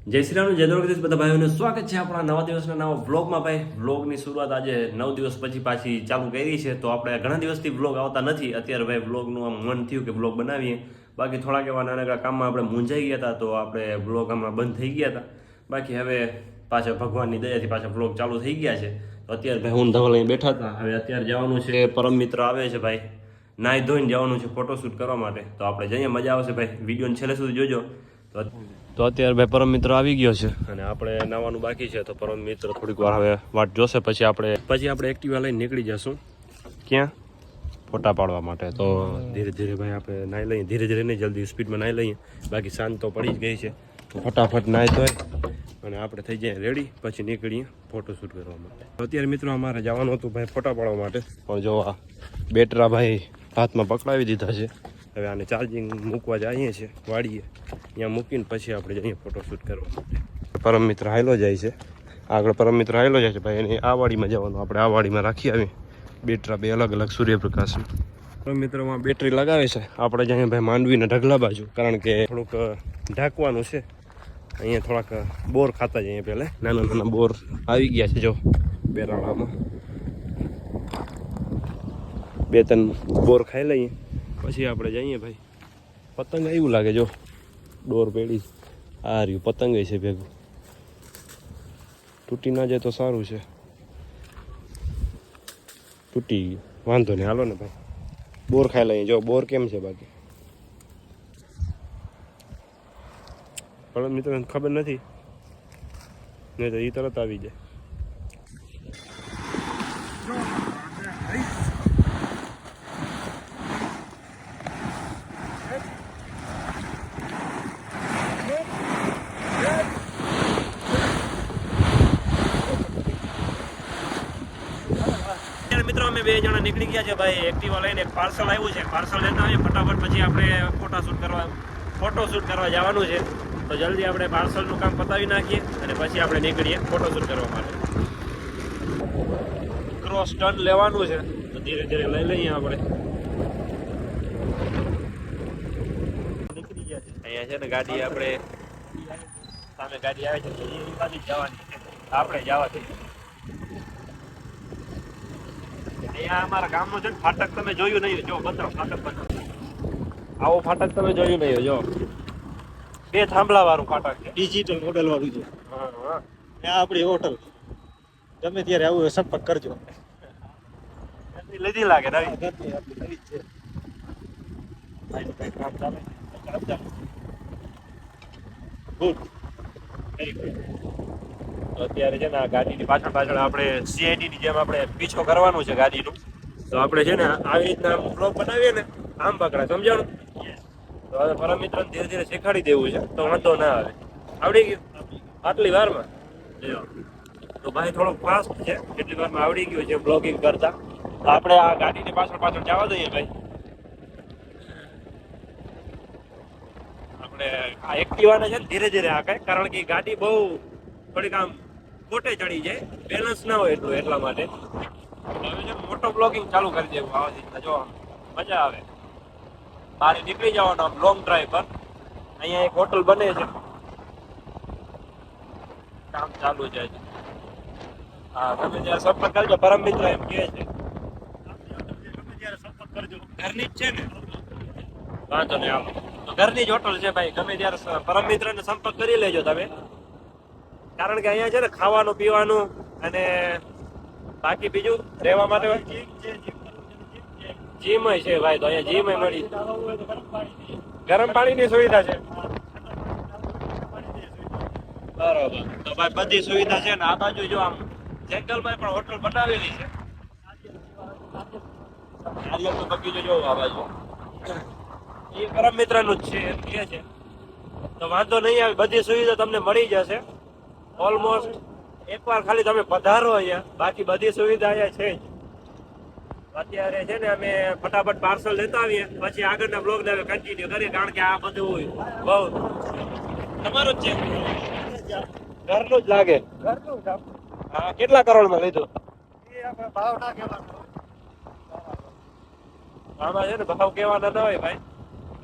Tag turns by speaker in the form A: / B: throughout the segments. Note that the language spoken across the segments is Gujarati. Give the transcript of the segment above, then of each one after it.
A: જય શ્રી રામ, જય દ્વારકાધીશ બધા ભાઈઓને સ્વાગત છે આપણા નવા દિવસના નવા વ્લોગમાં. ભાઈ વ્લોગની શરૂઆત આજે 9 દિવસ પછી પાછી ચાલુ કરી છે. તો આપણે ઘણા દિવસથી વ્લોગ આવતા નથી. અત્યારે ભાઈ વ્લોગનું આમ મન થયું કે વ્લોગ બનાવીએ. બાકી થોડાક એવા નાના કામમાં આપણે મૂંઝાઈ ગયા હતા, તો આપણે વ્લોગ હમણાં બંધ થઈ ગયા હતા. બાકી હવે પાછા ભગવાનની દયાથી પાછા વ્લોગ ચાલુ થઈ ગયા છે. તો અત્યારે ભાઈ હું ધવલ અહીં બેઠા હતા. હવે અત્યારે જવાનું છે, પરમ મિત્ર આવે છે ભાઈ, નાહી ધોઈને જવાનું છે ફોટોશૂટ કરવા માટે. તો આપણે જઈએ, મજા આવશે ભાઈ. વિડીયોને છેલ્લે સુધી જોજો. તો અત્યારે ભાઈ પરમ મિત્ર આવી ગયો છે અને આપણે નાવાનું બાકી છે. તો પરમ મિત્ર થોડીક વાર હવે વાટ જોશે, પછી આપણે એક્ટિવા લઈને નીકળી જશું. ક્યાં? ફોટા પાડવા માટે. તો ધીરે ધીરે ભાઈ આપણે નાહી લઈએ, ધીરે ધીરે નહીં, જલ્દી સ્પીડમાં નાહી લઈએ. બાકી સાંજ તો પડી જ ગઈ છે. તો ફટાફટ નાહી ધોય અને આપણે થઈ જાય રેડી, પછી નીકળીએ ફોટોશૂટ કરવા માટે. અત્યારે મિત્રો અમારે જવાનું હતું ભાઈ ફોટા પાડવા માટે, પણ જો આ બેટરા ભાઈ હાથમાં પકડાવી દીધા છે. હવે આને ચાર્જિંગ મૂકવા જઈએ છીએ વાડીએ, ત્યાં મૂકીને પછી આપણે જઈએ ફોટોશૂટ કરવા માટે. પરમ મિત્ર હાયલો જાય છે આગળ, પરમ મિત્ર હાયલો જાય છે ભાઈ. એને આ વાડીમાં જવાનું, આપણે આ વાડીમાં રાખી આવીએ બેટરા બે અલગ અલગ સૂર્યપ્રકાશ. પરમ મિત્રમાં બેટરી લગાવે છે. આપણે જઈએ ભાઈ માંડવીના ઢગલા બાજુ, કારણ કે થોડુંક ઢાંકવાનું છે. અહીંયા થોડાક બોર ખાતા જઈએ પહેલાં. નાના નાના બોર આવી ગયા છે જો બેરાળામાં. 2-3 બોર ખાઈ લઈએ પછી આપણે જઈએ ભાઈ. પતંગ એવું લાગે જો, ડોર પેડી આ રહ્યું પતંગ છે ભેગું. તૂટી ના જાય તો સારું છે. તૂટી ગયું, વાંધો નહીં, હાલો ને ભાઈ. બોર ખાઈ લઈએ. જો બોર કેમ છે બાકી, પણ મિત્રોને ખબર નથી, નહીં તો એ તરત આવી જાય. મિત્રો અમે 2 જણા નીકળી ગયા છે ભાઈ એક્ટિવા લઈને. એક પાર્સલ આવ્યું છે, પાર્સલ લેતા આવીએ ફટાફટ, પછી આપણે ફોટોશૂટ કરવા જવાનું છે. તો જલ્દી આપણે પાર્સલનું કામ પતાવી નાખીએ અને પછી આપણે નીકળીએ ફોટોશૂટ કરવા માટે. ક્રોસ ટર્ન લેવાનું છે, તો ધીરે ધીરે લઈ લઈએ આપણે. નીકળી ગયા છે. અહીંયા છે ને ગાડી, આપણે સામે ગાડી આવે છે, એ બાજુ જવાની છે, આપણે જવાથી. અહીંયા અમારા ગામનું છે ને ફાટક, તમે જોયું નહીં? જો બતાવો ફાટક, બતાવો. આવો ફાટક તમે જોયું નહીં? જો 2 થાંભલા વાળું ફાટક છે,
B: ડિજિટલ મોડેલ વાળું છે.
A: હા હા.
B: ત્યાં આપણી હોટલ, ગમે ત્યારે આવું હોય સંપર્ક કરજો.
A: લીધી લાગે નવી.
B: ઘરની આપણી નવી જ છે.
A: કામ ચાલે. Good, very good. તો અત્યારે છે ને આ ગાડીની પાછળ આપણે સીઆઈડી ની જેમ આપણે પીછો કરવાનું છે ગાડીનું. તો આપણે છે ને આવી રીતના બ્લોક બનાવીએ ને, આમ પકડાય, સમજાણું? તો હવે પરમ મિત્રને ધીરે ધીરે શીખવાડી દેવું છે, તો વાંધો ના આવે. આવડી ગયું આટલી વારમાં? તો ભાઈ થોડોક ફાસ્ટ છે, એટલી વારમાં આવડી ગયું છે બ્લોગિંગ કરતા. તો આપણે આ ગાડીની પાછળ જવા દઈએ ભાઈ. આપણે આ એક્ટિવાને છે ને ધીરે ધીરે હાંકાય, કારણ કે ગાડી બહુ થોડીક આમ કોટે ચડી જાય, બેલેન્સ ના હોય એટલા માટે. હવે છે મોટો બ્લોગિંગ ચાલુ કરી દેવું આવા રીતના, જો મજા આવે. બહાર નીકળી જવાનું આમ લોંગ ડ્રાઈવ પર. અહીંયા એક હોટલ બને છે, કામ ચાલુ છે હજી. હા, તમે જ્યારે સંપર્ક કરજો, પરમ મિત્ર એમ કહે છે. તમે જ્યારે સંપર્ક કરજો, ઘરની જ છે ને? વાંધો નહીં, આવો. તો ઘરની જ હોટલ છે ભાઈ, ગમે ત્યારે પરમ મિત્રને સંપર્ક કરી લેજો તમે. કારણ કે અહીંયા છે ને ખાવાનું પીવાનું અને બાકી બીજું રહેવા માટે જીમ છે ભાઈ. તો અહીંયા જીમ મળી, ગરમ પાણીની સુવિધા છે. બરોબર. તો ભાઈ બધી સુવિધા છે ને. આ બાજુ જો આમ જંગલમાં પણ હોટલ બનાવેલી છે. નારિયેળનો બગીચો જોવો આ બાજુ, એ પરમ મિત્રનું જ છે એમ કહે છે. તો વાંધો નહીં આવે, બધી સુવિધા તમને મળી જશે ઓલમોસ્ટ. એકવાર ખાલી તમે પધારો અહીંયા, બાકી બધી સુવિધા અહીંયા છે જ. અત્યારે છે ને અમે ફટાફટ પાર્સલ લેતા આવીએ, પછી આગળના બ્લોગને હવે કન્ટિન્યુ કરીએ, કારણ કે આ બધું બહુ તમારું જ છે, ઘરનું જ લાગે. હા, કેટલા કરોડમાં લીધું?
B: ભાવ ના કહેવાનો.
A: આમાં છે ને ભાવ કહેવાના ના હોય ભાઈ,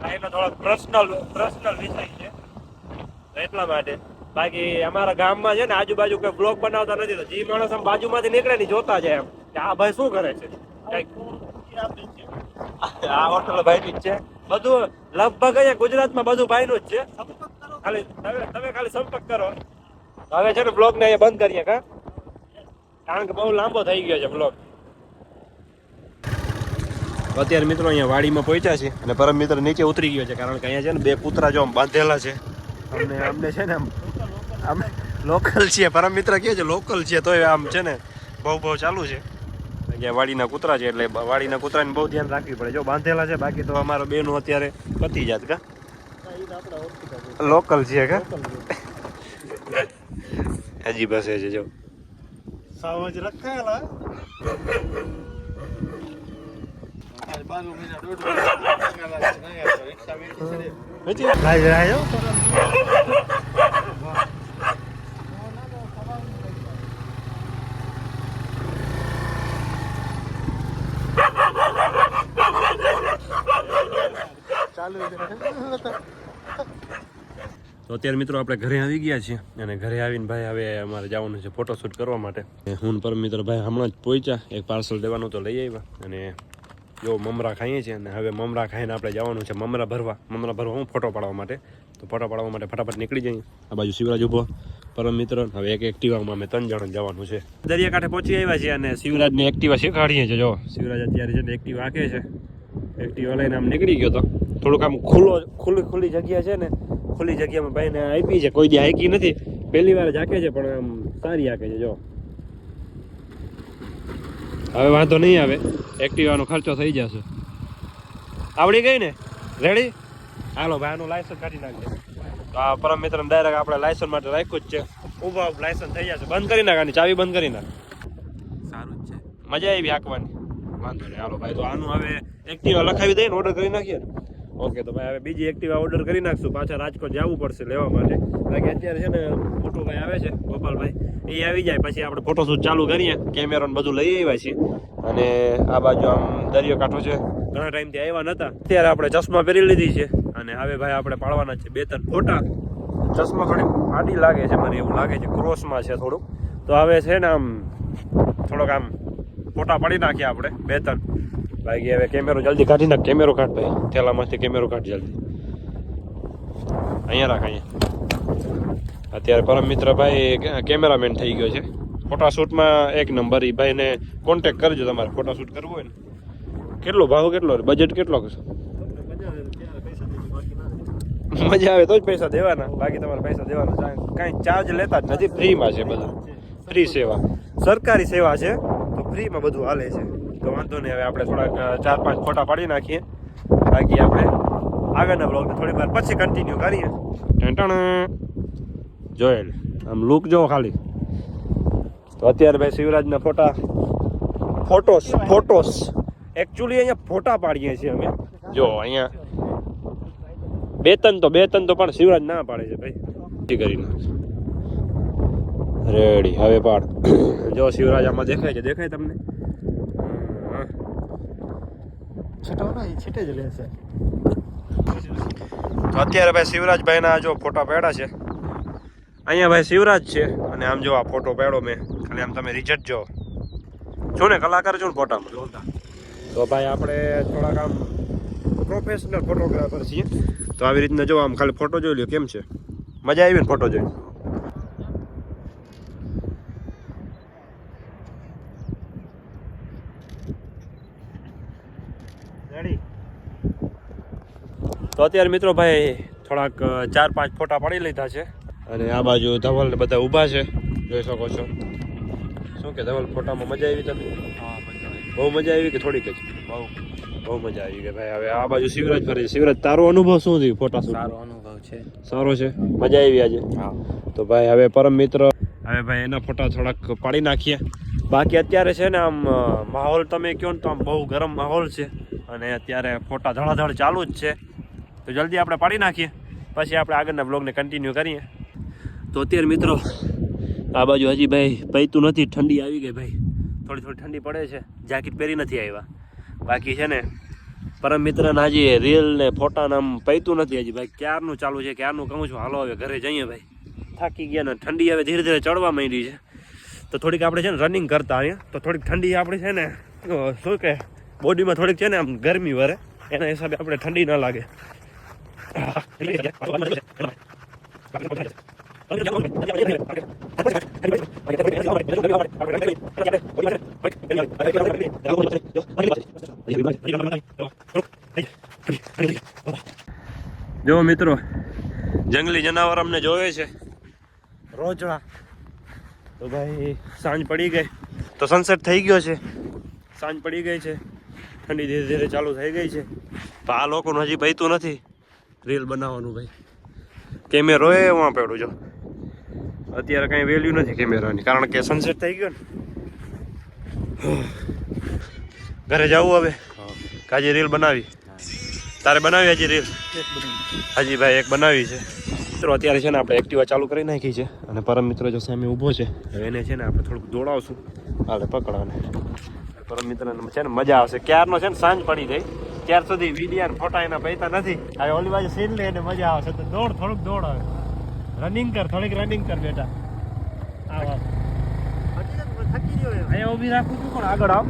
A: આ એનો થોડોક પર્સનલ વિષય છે, એટલા માટે. બાકી અમારા ગામમાં છે ને આજુબાજુ કોઈ બ્લોગ બનાવતા નથી, તો જે માણસ આમ બાજુમાંથી નીકળે ને જોતા જાય એમ કે આ ભાઈ શું કરે છે. આ હોટલ ભાઈની જ છે. બધું લગભગ અહીંયા ગુજરાતમાં બધું ભાઈનું જ છે. ખાલી તમે ખાલી સંપર્ક કરો. હવે છે ને બ્લોગ ને અહીંયા બંધ કરીએ કા, કારણ કે બહુ લાંબો થઈ ગયો છે બ્લોગ. અત્યારે મિત્રો અહીંયા વાડીમાં પહોંચ્યા છે અને પરમ મિત્ર નીચે ઉતરી ગયો છે, કારણ કે અહીંયા છે ને 2 કૂતરા જો આમ બાંધેલા છે. અમને છે ને આમ લોકલ છે, પરમ મિત્ર કહે છે લોકલ છે, તોય આમ છે ને બહુ ચાલુ છે. અહીંયા વાડીના કૂતરા છે એટલે વાડીના કૂતરાને બહુ ધ્યાન રાખવી પડે. જો બાંધેલા છે, બાકી તો અમારો બેનું અત્યારે પતી જાત કા. લોકલ છે કા, હજી બસે છે જો
B: સાવજ રખાયેલા
A: તો અત્યારે મિત્રો આપણે ઘરે આવી ગયા છીએ અને ઘરે આવીને ભાઈ હવે અમારે જવાનું છે ફોટોશૂટ કરવા માટે. હું પરમ મિત્ર ભાઈ હમણાં જ પહોંચ્યા, એક પાર્સલ દેવાનું તો લઈ આવ્યા અને જો મમરા ખાઈએ છીએ અને હવે મમરા ખાઈને આપણે જવાનું છે મમરા ભરવા હું ફોટો પાડવા માટે. તો ફોટો પાડવા માટે ફટાફટ નીકળી જઈએ. આ બાજુ શિવરાજ ઉભો, પરમ મિત્ર, હવે એક એક્ટિવામાં અમે 3 જણ જવાનું છે. દરિયાકાંઠે પહોંચી આવ્યા છીએ અને શિવરાજને એક્ટિવા શીખવાડીએ છીએ. જો શિવરાજ અત્યારે છે ને એક્ટિવા હાંકે છે. એક્ટિવા લઈને આમ નીકળી ગયો તો થોડુંક આમ ખુલ્લી જગ્યા છે ને, ખુલ્લી જગ્યામાં ભાઈને આપી છે. કોઈ દી હાંકી નથી, પહેલી વાર જ હાંકે છે, પણ આમ સારી હાંકે છે. જો હવે વાંધો નહીં આવે, એક્ટિવાનો ખર્ચો થઈ જશે. આવડી ગઈ ને, રેડી? હાલો ભાઈ આનું લાયસન્સ કાઢી નાખજે. તો આ પરમ મિત્ર ડાયરેક્ટ આપણે લાયસન્સ માટે રાખ્યું જ છે. ઊભા લાયસન્સ થઈ જશે. બંધ કરી નાખ, આની ચાવી બંધ કરી નાખ. સારું જ છે, મજા આવી હાંકવાની. વાંધો નહીં. હાલો ભાઈ, તો આનું હવે એક્ટિવા લખાવી દઈએ ને ઓર્ડર કરી નાખીએ ને. ઓકે, તો ભાઈ હવે બીજી એક્ટિવા ઓર્ડર કરી નાખશું. પાછા રાજકોટ જવું પડશે લેવા માટે. બાકી અત્યારે છે ને મોટો ભાઈ આવે છે, ગોપાલભાઈ, એ આવી જાય પછી આપણે ફોટોશૂટ ચાલુ કરીએ. કેમેરો ને બધું લઈ આવ્યા છીએ અને આ બાજુ આમ દરિયો કાંઠો છે, ઘણા ટાઈમથી આવ્યા નહોતા. અત્યારે આપણે ચશ્મા પહેરી લીધી છે અને હવે ભાઈ આપણે પાડવાના છે 2-3 ફોટા. ચશ્મા થોડી આડી લાગે છે, મને એવું લાગે છે, ક્રોસમાં છે થોડુંક. તો હવે છે ને આમ થોડોક આમ ફોટા પાડી નાખીએ આપણે 2-3. બાકી હવે કેમેરો જલ્દી કાઢી નાખ. કેમેરો કાઢ ભાઈ, થેલામાંથી કેમેરો કાઢ જલ્દી. અહીંયા રાખ, અહીંયા. અત્યારે પરમ મિત્ર ભાઈ કેમેરામેન થઈ ગયો છે. ફોટોશૂટમાં 1 નંબર. એ ભાઈને કોન્ટેક કરજો તમારે ફોટોશૂટ કરવું હોય ને. કેટલો ભાવ, કેટલો બજેટ કેટલો કરશો? મજા આવે તો જ પૈસા દેવાના, બાકી તમારે પૈસા દેવાના કાંઈ ચાર્જ લેતા જ નથી. ફ્રીમાં છે બધું, ફ્રી સેવા, સરકારી સેવા છે, તો ફ્રીમાં બધું હાલે છે. તો વાંધો નહીં, હવે આપણે થોડાક 4-5 ફોટા પાડી નાખીએ. બાકી આપણે આગળના બ્લોગને થોડી વાર પછી કન્ટિન્યુ કરીએ. જોયેલ આમ લુક જો ખાલી. તો અત્યારે ભાઈ શિવરાજના ફોટોસ એકચ્યુઅલી અહીંયા ફોટા પાડીએ છીએ અમે. જો અહીંયા 2-3 તો પણ શિવરાજ ના પાડે છે ભાઈ. કરીને રેડી, હવે પાડ. જો શિવરાજ આમાં દેખાય છે, દેખાય તમને?
B: છેટે જ લેશે.
A: તો અત્યારે ભાઈ શિવરાજભાઈના જો ફોટા પાડ્યા છે. અહીંયા ભાઈ શિવરાજ છે અને આમ જો આ ફોટો પાડ્યો મેં, ખાલી આમ તમે રિઝલ્ટ જો છો ને, કલાકાર છો ને ફોટામાં. તો ભાઈ આપણે થોડાક આમ પ્રોફેશનલ ફોટોગ્રાફર છીએ. તો આવી રીતના જો આમ ખાલી ફોટો જોઈ લ્યો કેમ છે. મજા આવી ને ફોટો જોઈ? તો અત્યારે મિત્રો ભાઈ થોડાક 4-5 ફોટા પાડી લીધા છે અને આ બાજુ ધવલ ને બધા ઊભા છે, જોઈ શકો છો. શું કે ધવલ, ફોટામાં મજા આવી તમને? બહુ મજા આવી કે થોડીક જ? બહુ મજા આવી કે ભાઈ. હવે આ બાજુ શિવરાજ ફરે છે. શિવરાજ, તારો અનુભવ શું થયો ફોટા?
C: સારો અનુભવ છે.
A: સારો છે, મજા આવી આજે?
C: હા.
A: તો ભાઈ હવે પરમ મિત્ર, હવે ભાઈ એના ફોટા થોડાક પાડી નાખીએ. બાકી અત્યારે છે ને આમ માહોલ તમે કહો ને તો આમ બહુ ગરમ માહોલ છે અને અત્યારે ફોટા ધડાધડ ચાલુ જ છે. તો જલ્દી આપણે પાડી નાખીએ, પછી આપણે આગળના બ્લોગને કન્ટિન્યુ કરીએ. તો અત્યારે મિત્રો આ બાજુ હજી ભાઈ પૈતું નથી, ઠંડી આવી ગઈ ભાઈ. થોડી ઠંડી પડે છે, જેકેટ પહેરી નથી આવ્યા. બાકી છે ને પરમ મિત્રના હજી રીલ ને ફોટા આમ પૈતું નથી હજી ભાઈ. ક્યારનું ચાલુ છે, ક્યારનું કહું છું. હાલો હવે ઘરે જઈએ ભાઈ. થાકી ગયા ને ઠંડી હવે ધીરે ધીરે ચડવા માંડી છે. તો થોડીક આપણે છે ને રનિંગ કરતા અહીંયા તો થોડીક ઠંડી આપણે છે ને શું કે બોડીમાં થોડીક છે ને આમ ગરમી વરે એના હિસાબે આપણે ઠંડી ના લાગે. જો મિત્રો જંગલી જનાવર અમને જોવે છે રોજડા. તો ભાઈ સાંજ પડી ગઈ તો સનસેટ થઈ ગયો છે. સાંજ પડી ગઈ છે ઠંડી ધીરે ધીરે ચાલુ થઈ ગઈ છે. તો આ લોકોનું હજી પૈતું નથી રીલ બનાવવાનું ભાઈ. કેમેરો એ વાં પડ્યું જો અત્યારે કાંઈ વેલ્યુ નથી કેમેરાની કારણ કે સનસેટ થઈ ગયો ને. ઘરે જવું હવે કાજી રીલ બનાવી તારે બનાવી હજી રીલ હાજી ભાઈ એક બનાવી છે. મિત્રો અત્યારે છે ને આપણે એક્ટિવા ચાલુ કરી નાખી છે અને પરમ મિત્ર જો સામે ઊભો છે હવે એને છે ને આપણે થોડુંક દોડાવશું. હાલે પકડાને પરમ મિત્રને છે ને મજા આવશે. ક્યારનો છે ને સાંજ પડી ગઈ ત્યાર સુધી વિડીયો ને ફોટા એના પૈતા નથી. હવે ઓલી બાજુ સીન લે એને મજા આવશે તો દોડ થોડુંક દોડ આવે રનિંગ કર થોડીક રનિંગ કર બેટા. અહીંયા ઊભી રાખું છું પણ આગળ આવ.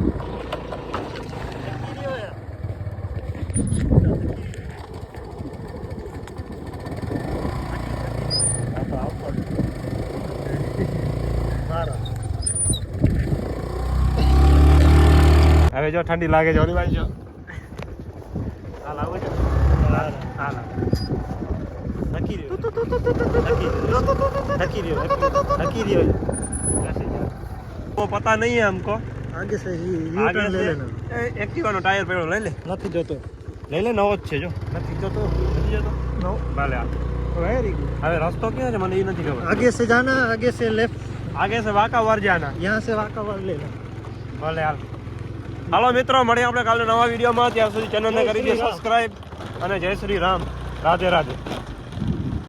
A: હવે જો ઠંડી લાગે છે ઓલી બાજુ જો હાલ આવું છે હાલ નકી રહ્યો वो पता नहीं है हमको
B: आगे से यू टर्न ले लेना.
A: एक्टिवा નો ટાયર પડ્યો લઈ લે
B: નથી જોતો.
A: લઈ લે નવો જ છે જો
B: નથી જોતો.
A: નથી જતો
B: नो.
A: ભલે હાલ.
B: Very good.
A: હવે રસ્તો ક્યાં છે મને એ નથી ખબર.
B: आगे से जाना, आगे से लेफ्ट,
A: આગે સે વાંકા વર જાના.
B: यहाँ से वाका वाल लेना.
A: ભલે હાલ. હાલો મિત્રો મળીએ આપણે કાલે નવા વિડીયોમાં. ત્યાર સુધી ચેનલને કરી દે સબસ્ક્રાઇબ અને જય શ્રી રામ. રાધે રાધે.